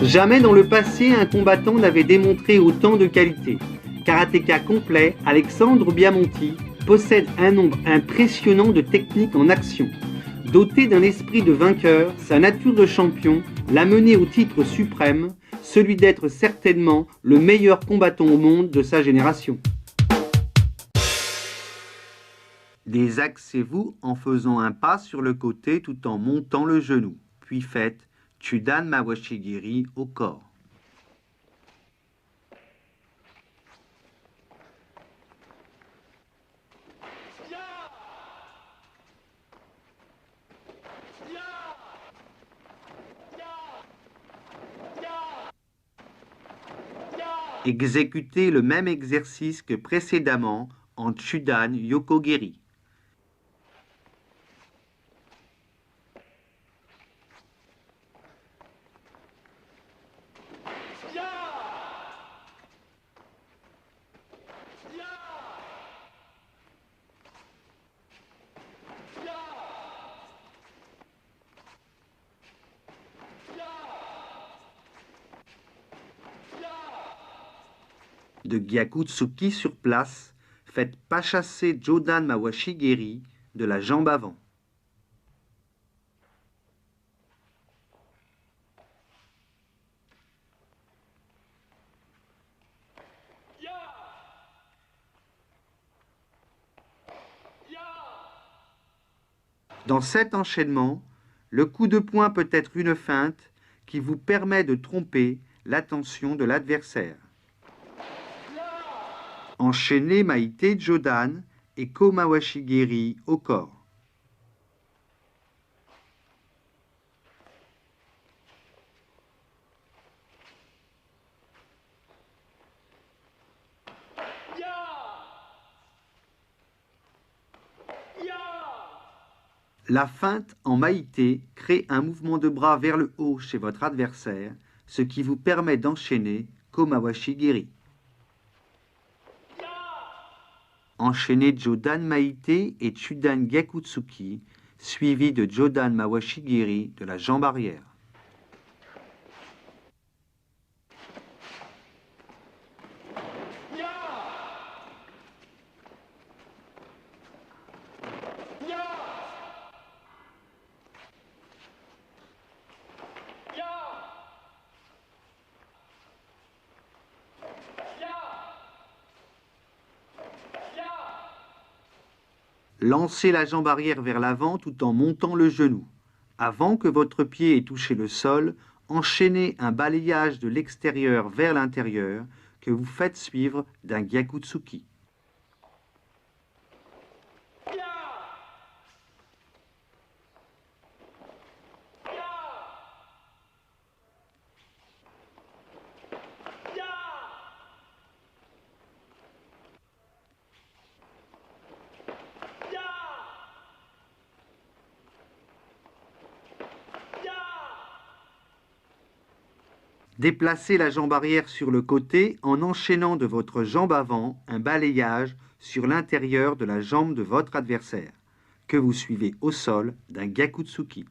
Jamais dans le passé un combattant n'avait démontré autant de qualité. Karatéka complet, Alexandre Biamonti possède un nombre impressionnant de techniques en action. Doté d'un esprit de vainqueur, sa nature de champion l'a mené au titre suprême, celui d'être certainement le meilleur combattant au monde de sa génération. Désaxez-vous en faisant un pas sur le côté tout en montant le genou, puis faites Chudan Mawashigiri au corps. Exécutez le même exercice que précédemment en Chudan Yokogiri. De Gyakutsuki sur place, faites pas chasser Jodan Mawashigiri de la jambe avant. Dans cet enchaînement, le coup de poing peut être une feinte qui vous permet de tromper l'attention de l'adversaire. Enchaînez Maite Jodan et Ko Mawashigiri au corps. La feinte en Maïté crée un mouvement de bras vers le haut chez votre adversaire, ce qui vous permet d'enchaîner Ko Mawashigiri. Enchaînez Jodan Maïté et Chudan Gyakutsuki, suivi de Jodan Mawashigiri de la jambe arrière. Lancez la jambe arrière vers l'avant tout en montant le genou. Avant que votre pied ait touché le sol, enchaînez un balayage de l'extérieur vers l'intérieur que vous faites suivre d'un Gyakutsuki. Déplacez la jambe arrière sur le côté en enchaînant de votre jambe avant un balayage sur l'intérieur de la jambe de votre adversaire, que vous suivez au sol d'un Gyakutsuki.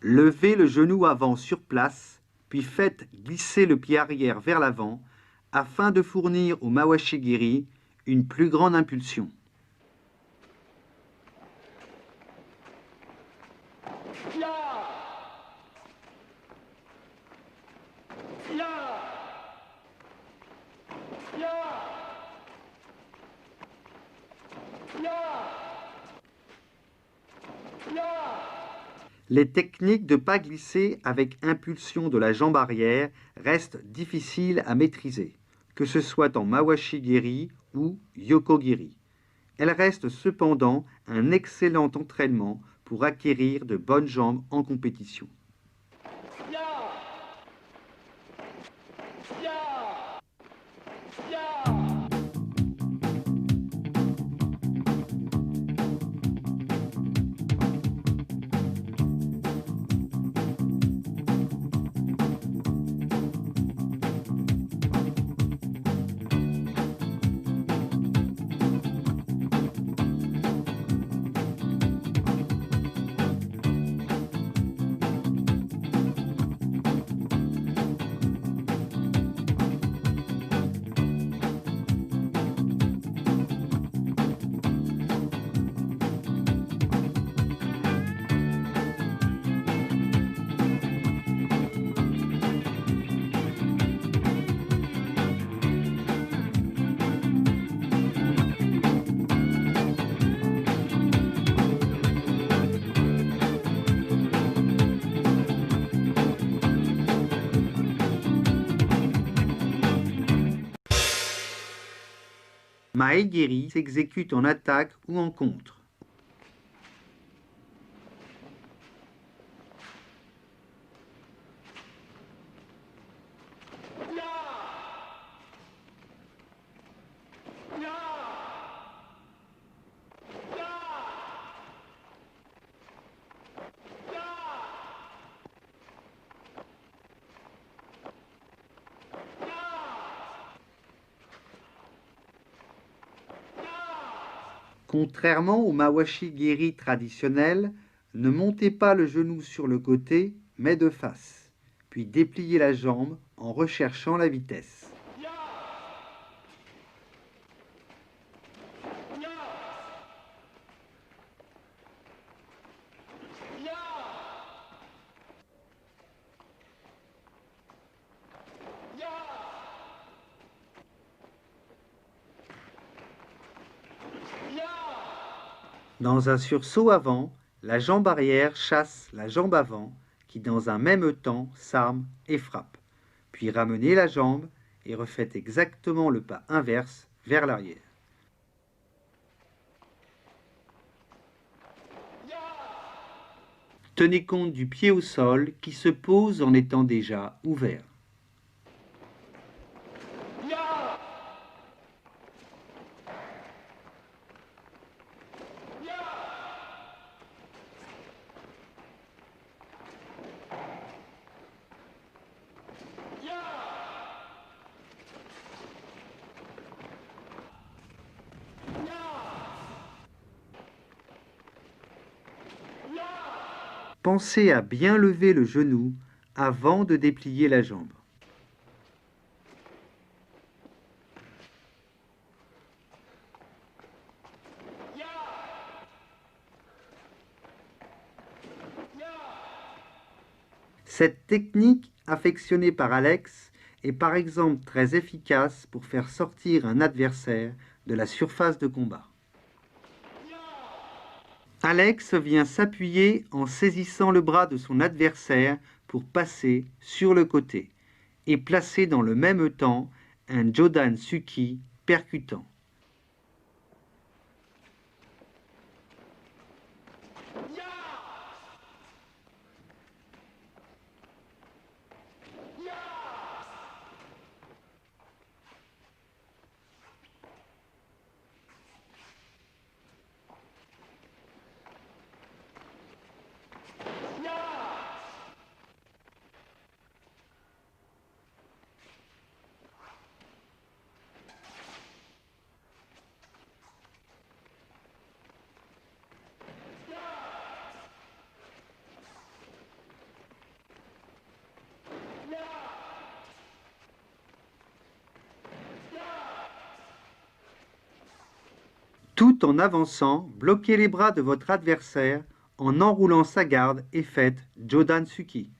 Levez le genou avant sur place, puis faites glisser le pied arrière vers l'avant afin de fournir au Mawashigiri une plus grande impulsion. Les techniques de pas glisser avec impulsion de la jambe arrière restent difficiles à maîtriser, que ce soit en Mawashigiri ou Yokogiri. Elles restent cependant un excellent entraînement pour acquérir de bonnes jambes en compétition. Maegiri s'exécute en attaque ou en contre. Contrairement au mawashi-giri traditionnel, ne montez pas le genou sur le côté, mais de face, puis dépliez la jambe en recherchant la vitesse. Dans un sursaut avant, la jambe arrière chasse la jambe avant, qui dans un même temps s'arme et frappe. Puis ramenez la jambe et refaites exactement le pas inverse vers l'arrière. Tenez compte du pied au sol qui se pose en étant déjà ouvert. Pensez à bien lever le genou avant de déplier la jambe. Cette technique, affectionnée par Alex, est par exemple très efficace pour faire sortir un adversaire de la surface de combat. Alex vient s'appuyer en saisissant le bras de son adversaire pour passer sur le côté et placer dans le même temps un Jodan Suki percutant. Tout en avançant, bloquez les bras de votre adversaire en enroulant sa garde et faites Jodan Suki.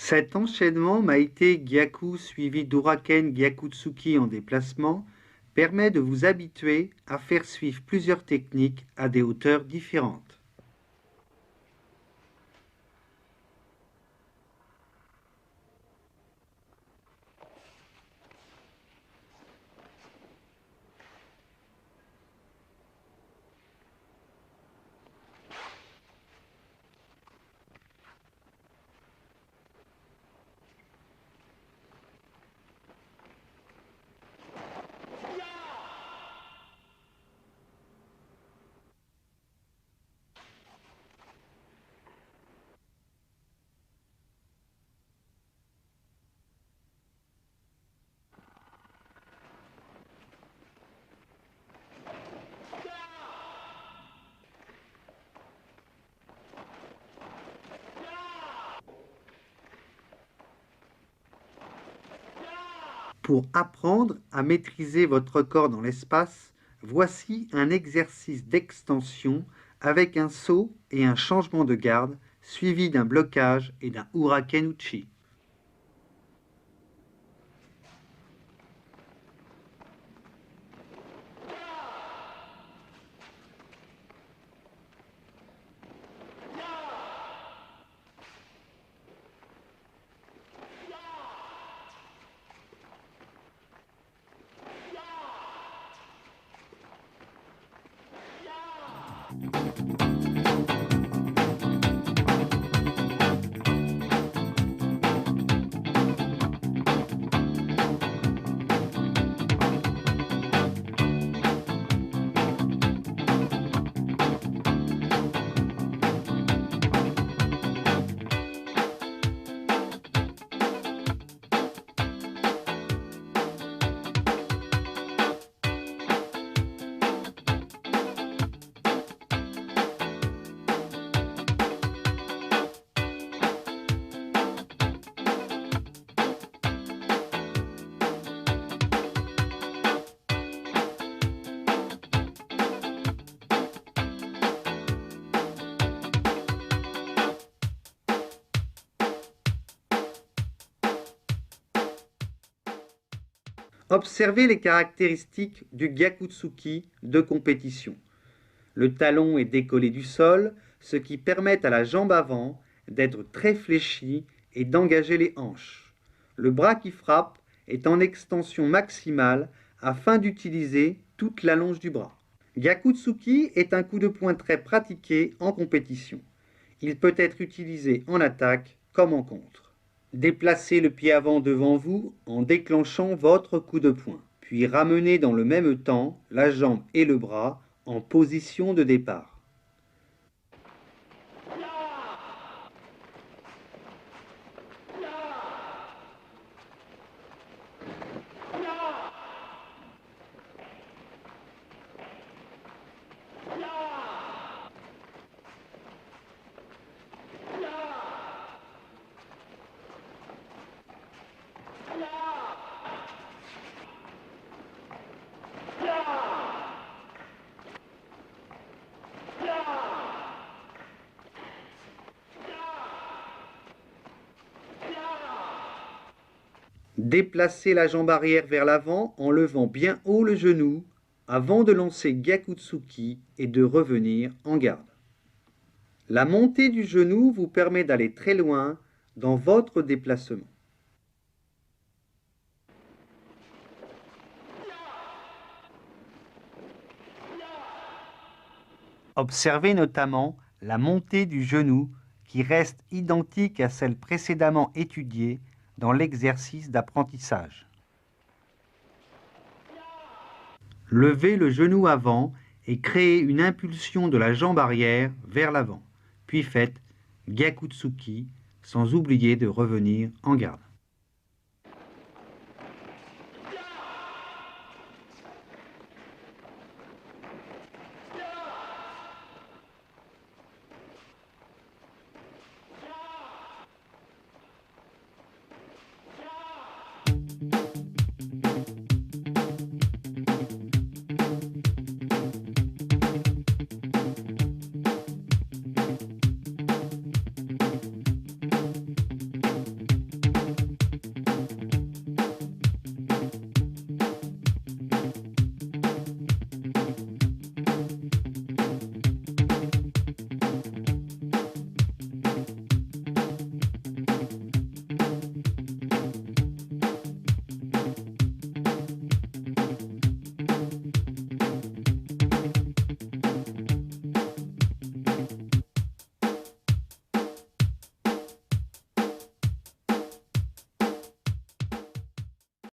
Cet enchaînement Maite Gyaku suivi d'Uraken Gyakutsuki en déplacement permet de vous habituer à faire suivre plusieurs techniques à des hauteurs différentes. Pour apprendre à maîtriser votre corps dans l'espace, voici un exercice d'extension avec un saut et un changement de garde, suivi d'un blocage et d'un Uraken-uchi. Observez les caractéristiques du Gyakutsuki de compétition. Le talon est décollé du sol, ce qui permet à la jambe avant d'être très fléchie et d'engager les hanches. Le bras qui frappe est en extension maximale afin d'utiliser toute la longe du bras. Gyakutsuki est un coup de poing très pratiqué en compétition. Il peut être utilisé en attaque comme en contre. Déplacez le pied avant devant vous en déclenchant votre coup de poing, puis ramenez dans le même temps la jambe et le bras en position de départ. Déplacez la jambe arrière vers l'avant en levant bien haut le genou avant de lancer Gyakutsuki et de revenir en garde. La montée du genou vous permet d'aller très loin dans votre déplacement. Observez notamment la montée du genou qui reste identique à celle précédemment étudiée dans l'exercice d'apprentissage. Levez le genou avant et créez une impulsion de la jambe arrière vers l'avant, puis faites Gyakutsuki sans oublier de revenir en garde.